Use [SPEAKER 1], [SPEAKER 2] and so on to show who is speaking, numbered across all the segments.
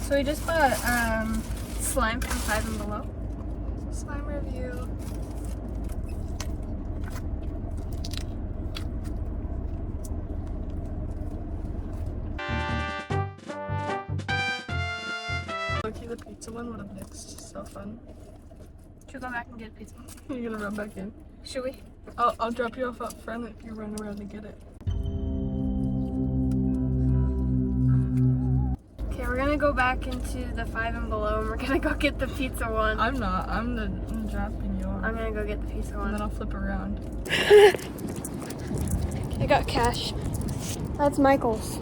[SPEAKER 1] So we just bought slime from 5 and Below. Slime review. Okay, the pizza one would have mixed. So fun. Should we go back and get pizza? You're gonna run back in. Should we? I'll drop you off up front if you run around and get it. Okay, we're gonna go back into the 5 and Below and we're gonna go get the pizza one. I'm not. I'm dropping you off. I'm gonna go get the pizza one. And then I'll flip around. I got cash. That's Michael's.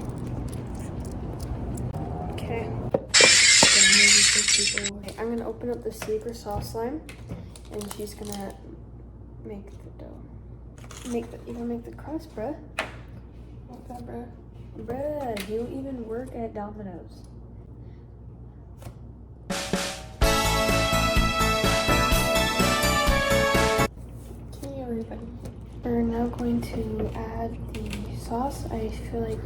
[SPEAKER 1] Okay. I'm gonna open up the secret sauce slime and she's gonna make the dough. You gonna make the crust, bruh. What's that, bruh? Bruh, you even work at Domino's. Okay, everybody. We're now going to add the sauce. I feel like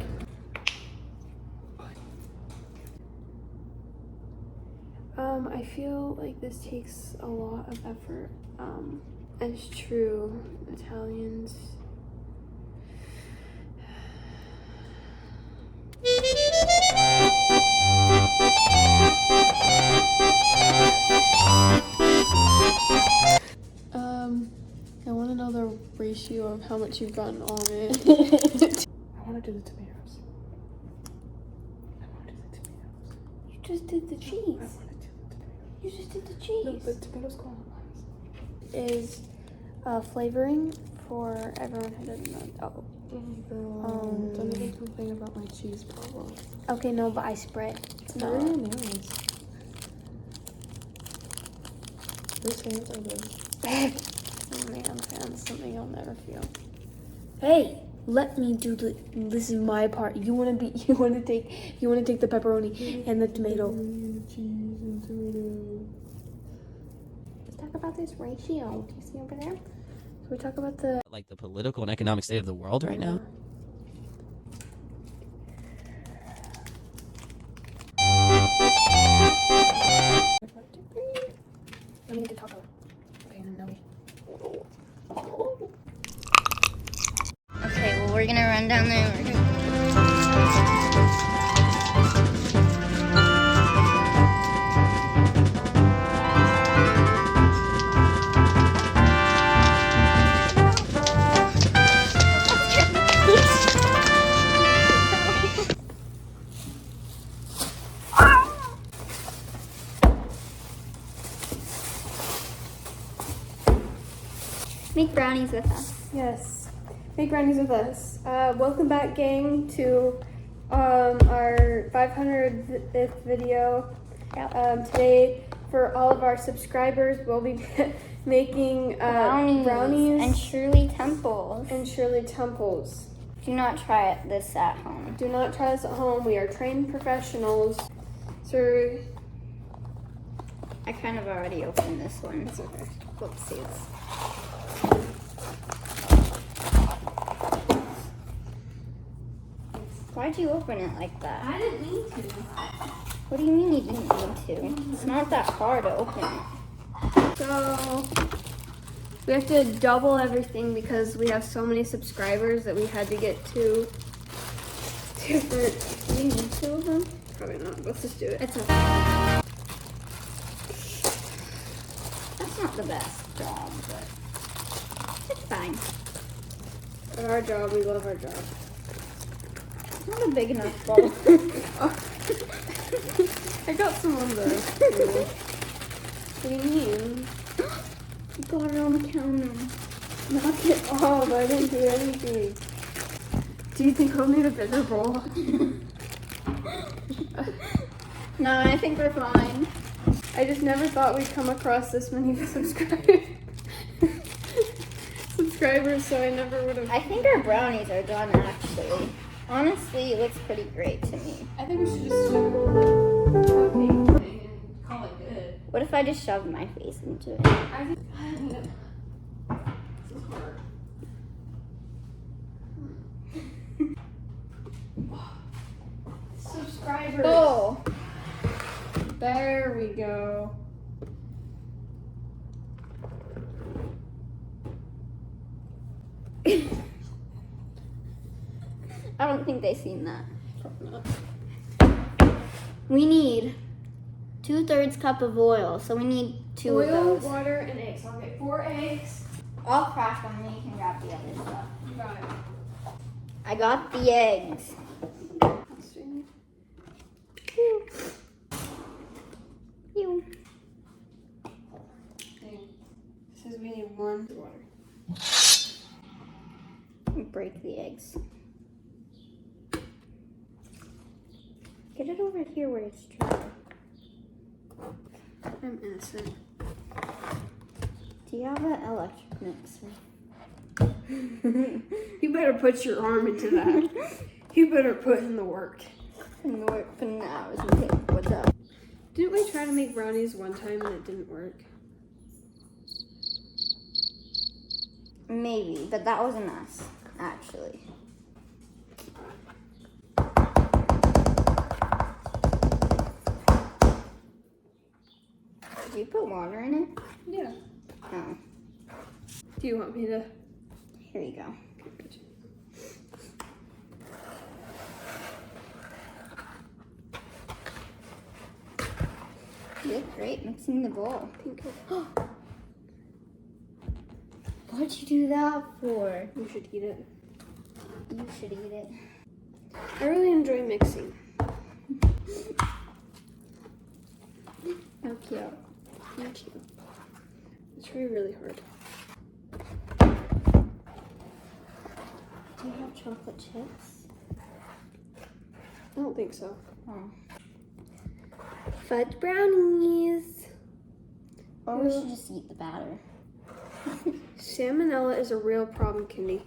[SPEAKER 1] I feel like this takes a lot of effort. As true Italians. I want to know the ratio of how much you've gotten on it. I want to do the tomatoes. You just did the cheese. I want to do the tomatoes. You just did the cheese. No, but tomatoes go on last. Is flavoring for everyone who doesn't know. Oh.
[SPEAKER 2] Don't even complain about my cheese problem.
[SPEAKER 1] Okay, no, but I spread.
[SPEAKER 2] No. Where are your nails? Those hands are good.
[SPEAKER 1] Oh man, that's something I'll never feel. Hey, let me do this is my part. You wanna take the pepperoni and the tomato.
[SPEAKER 2] Cheese and tomato.
[SPEAKER 1] Let's talk about this ratio. Do you see over there? So we talk about the
[SPEAKER 3] political and economic state of the world right now.
[SPEAKER 1] Let me get the taco. Okay, no.
[SPEAKER 4] Okay, well, we're gonna run down there. We're gonna... Make brownies with us.
[SPEAKER 1] Yes. Make brownies with us. Welcome back, gang, to our 500th video. Today, for all of our subscribers, we'll be making brownies
[SPEAKER 4] and Shirley temples.
[SPEAKER 1] Do
[SPEAKER 4] Do not try this at home.
[SPEAKER 1] Do not try this at home. We are trained professionals. So
[SPEAKER 4] I kind of already opened this one.
[SPEAKER 1] it's okay.
[SPEAKER 4] Whoopsies. Why'd you open it like that?
[SPEAKER 1] I didn't mean to.
[SPEAKER 4] What do you mean you didn't mean to? It's not that hard to open it.
[SPEAKER 1] So we have to double everything because we have so many subscribers that we had to get two different. Do we need two of them? Probably not. Let's just do it. It's okay.
[SPEAKER 4] That's not the best job, but it's fine.
[SPEAKER 1] At our job, we love our job.
[SPEAKER 4] It's not a big enough bowl.
[SPEAKER 1] I got some on the. What do you mean?
[SPEAKER 4] You got it on the counter.
[SPEAKER 1] Knock it off. I didn't do anything. Do you think we'll need a bigger bowl?
[SPEAKER 4] No, I think we're fine.
[SPEAKER 1] I just never thought we'd come across this many subscribers, so I never would have.
[SPEAKER 4] I think our brownies are done, actually. Honestly, it looks pretty great to me.
[SPEAKER 1] I think we should just and call it good.
[SPEAKER 4] What if I just shoved my face into it?
[SPEAKER 1] I think subscribers.
[SPEAKER 4] Oh!
[SPEAKER 1] There we go.
[SPEAKER 4] I don't think they've seen that. We need 2/3 cup of oil, so we need 2 of
[SPEAKER 1] Oil,
[SPEAKER 4] those.
[SPEAKER 1] water, and eggs. I'll get 4 eggs.
[SPEAKER 4] I'll crack them and you can grab the other stuff.
[SPEAKER 1] You got it.
[SPEAKER 4] I got the eggs. Pew. Pew.
[SPEAKER 1] Says we need 1 water.
[SPEAKER 4] Break the eggs. Get it over here where it's dry.
[SPEAKER 1] I'm innocent.
[SPEAKER 4] Do you have an electric mixer?
[SPEAKER 1] You better put your arm into that. You better put in the work.
[SPEAKER 4] In the work for now is okay. What's up?
[SPEAKER 1] Didn't we try to make brownies one time and it didn't work?
[SPEAKER 4] Maybe, but that wasn't us, actually. Did you put water in it?
[SPEAKER 1] Yeah.
[SPEAKER 4] Oh,
[SPEAKER 1] Do you want me to?
[SPEAKER 4] here you go. You look great mixing the bowl.
[SPEAKER 1] Thank you.
[SPEAKER 4] What'd you do that for?
[SPEAKER 1] You should eat it.
[SPEAKER 4] You should eat it.
[SPEAKER 1] I really enjoy mixing.
[SPEAKER 4] How cute.
[SPEAKER 1] Thank you. I try really hard.
[SPEAKER 4] Do you have chocolate chips?
[SPEAKER 1] I don't think so.
[SPEAKER 4] Oh.
[SPEAKER 1] Fudge brownies.
[SPEAKER 4] Or we should just eat the batter.
[SPEAKER 1] Salmonella is a real problem, Kyndee.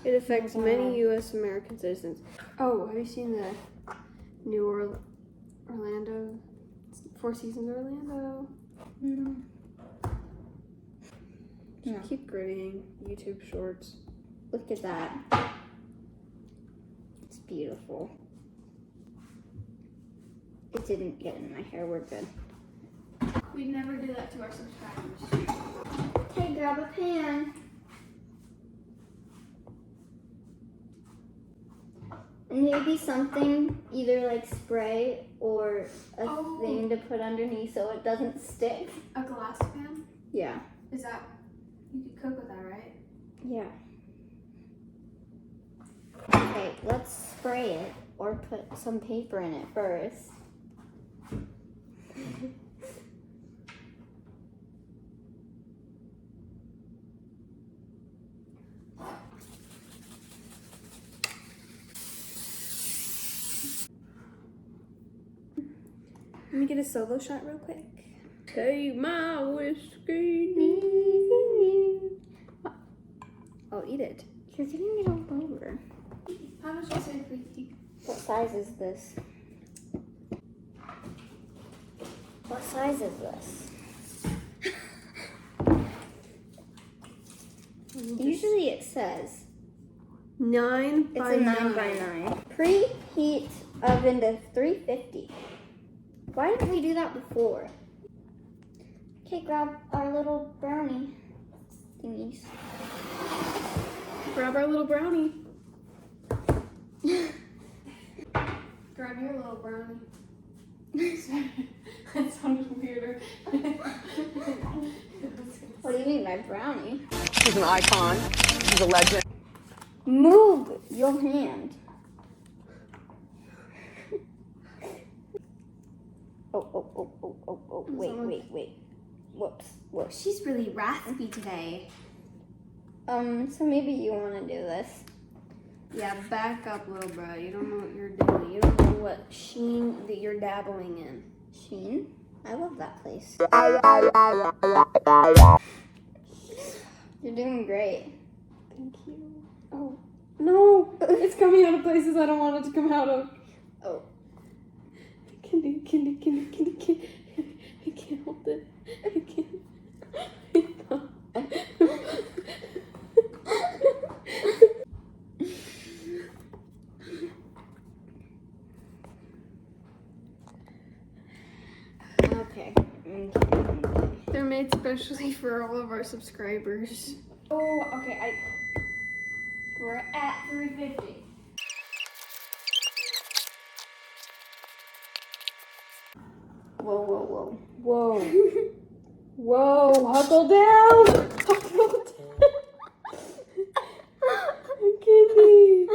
[SPEAKER 1] It affects many U.S. American citizens. Oh, have you seen the new Orlando, Four Seasons Orlando?
[SPEAKER 4] No. No.
[SPEAKER 1] Keep gritting YouTube shorts.
[SPEAKER 4] Look at that. It's beautiful. It didn't get in my hair. We're good.
[SPEAKER 1] We'd never do that to our subscribers.
[SPEAKER 4] Okay, grab a pan. And maybe something, either like spray or a thing to put underneath so it doesn't stick.
[SPEAKER 1] A glass pan?
[SPEAKER 4] Yeah.
[SPEAKER 1] Is that, you could cook with that, right?
[SPEAKER 4] Yeah. Okay, let's spray it or put some paper in it first.
[SPEAKER 1] Let me get a solo shot real quick. Take my whiskey. I'll eat it.
[SPEAKER 4] You're getting it all over.
[SPEAKER 1] How much is it for you?
[SPEAKER 4] What size is this? What size is this? Usually it says
[SPEAKER 1] 9
[SPEAKER 4] it's
[SPEAKER 1] by
[SPEAKER 4] a
[SPEAKER 1] 9.
[SPEAKER 4] 9 by 9. Preheat oven to 350. Why didn't we do that before? Okay, grab our little brownie thingies.
[SPEAKER 1] Grab our little brownie. Grab your little brownie. That sounded weirder.
[SPEAKER 4] What do you mean by brownie?
[SPEAKER 5] She's an icon. She's a legend.
[SPEAKER 4] Move your hand. Oh, wait. Whoops.
[SPEAKER 2] She's really raspy today.
[SPEAKER 4] So maybe you want to do this.
[SPEAKER 1] Yeah, back up, little bro. You don't know what you're doing. You don't know what sheen that you're dabbling in.
[SPEAKER 4] Sheen? I love that place. You're doing great.
[SPEAKER 1] Thank you. Oh, no. It's coming out of places I don't want it to come out of.
[SPEAKER 4] Oh.
[SPEAKER 1] Kyndee. I can't hold it. I can't.
[SPEAKER 4] Okay.
[SPEAKER 1] They're made specially for all of our subscribers. Oh, okay. We're at 350.
[SPEAKER 4] Whoa, whoa, whoa.
[SPEAKER 1] Whoa. Whoa, huckle down. Huckle down. Kyndee.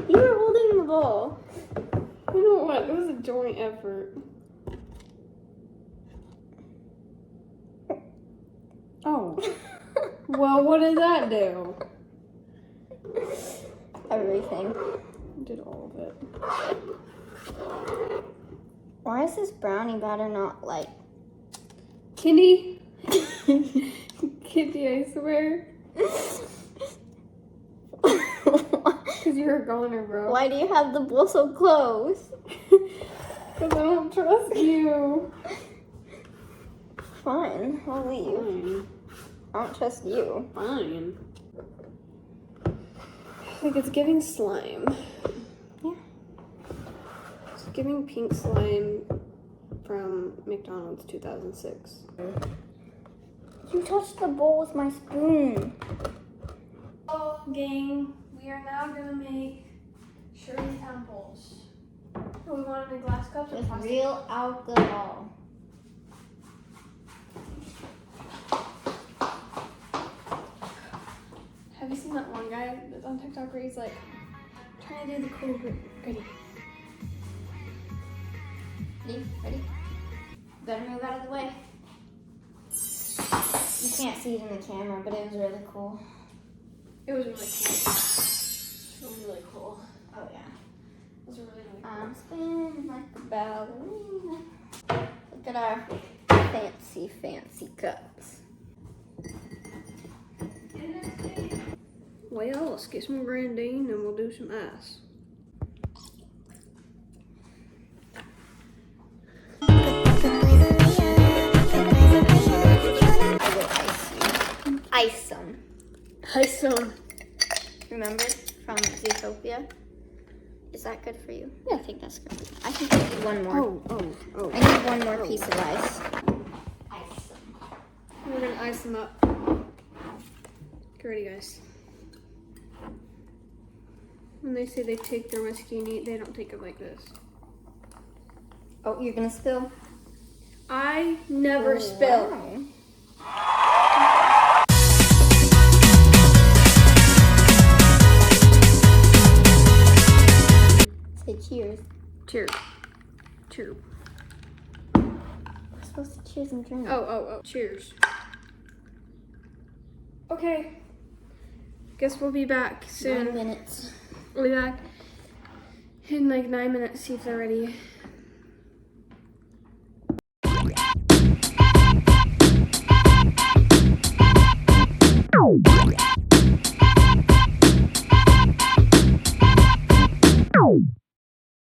[SPEAKER 4] You were holding the ball.
[SPEAKER 1] You know what? It was a joint effort. Oh. Well, what did that do?
[SPEAKER 4] Everything.
[SPEAKER 1] Did all of it.
[SPEAKER 4] Why is this brownie batter not like...
[SPEAKER 1] Kyndee? Kyndee, I swear. Because you're a goner, bro.
[SPEAKER 4] Why do you have the bowl so close?
[SPEAKER 1] Because I don't trust you.
[SPEAKER 4] Fine, I'll leave.
[SPEAKER 1] Fine.
[SPEAKER 4] I don't trust you.
[SPEAKER 1] Fine. Like, it's giving slime.
[SPEAKER 4] Yeah.
[SPEAKER 1] It's giving pink slime from McDonald's 2006.
[SPEAKER 4] You touched the bowl with my spoon.
[SPEAKER 1] Oh, gang, we are now going to make Shirley temples. Do we want them in glass cups or
[SPEAKER 4] With
[SPEAKER 1] plastic?
[SPEAKER 4] real alcohol.
[SPEAKER 1] Have you seen that one guy that's on TikTok where he's like trying to do the cool ready?
[SPEAKER 4] Ready? Better move out of the way. You can't see it in the camera, but it was really cool.
[SPEAKER 1] It was really cool. It was really cool.
[SPEAKER 4] Oh yeah.
[SPEAKER 1] It was really, really cool.
[SPEAKER 4] I'm spinning like a ballerina. Look at our fancy cups.
[SPEAKER 1] Well, let's get some Grandine and we'll do some ice.
[SPEAKER 4] Ice some.
[SPEAKER 1] Ice some.
[SPEAKER 4] Remember from Zootopia? Is that good for you?
[SPEAKER 1] Yeah.
[SPEAKER 4] I think that's good. I think I need one more.
[SPEAKER 1] Oh.
[SPEAKER 4] I need one more piece of ice. Ice some.
[SPEAKER 1] We're gonna ice them up. Get ready, guys. When they say they take their whiskey neat, they don't take it like this.
[SPEAKER 4] Oh, you're gonna spill?
[SPEAKER 1] I never spill.
[SPEAKER 4] Wow. Say cheers.
[SPEAKER 1] Cheers. Cheers.
[SPEAKER 4] We're supposed to cheers and drink.
[SPEAKER 1] Oh. Cheers. Okay. Guess we'll be back soon.
[SPEAKER 4] 9 minutes.
[SPEAKER 1] We'll be back in like 9 minutes, see if they're ready.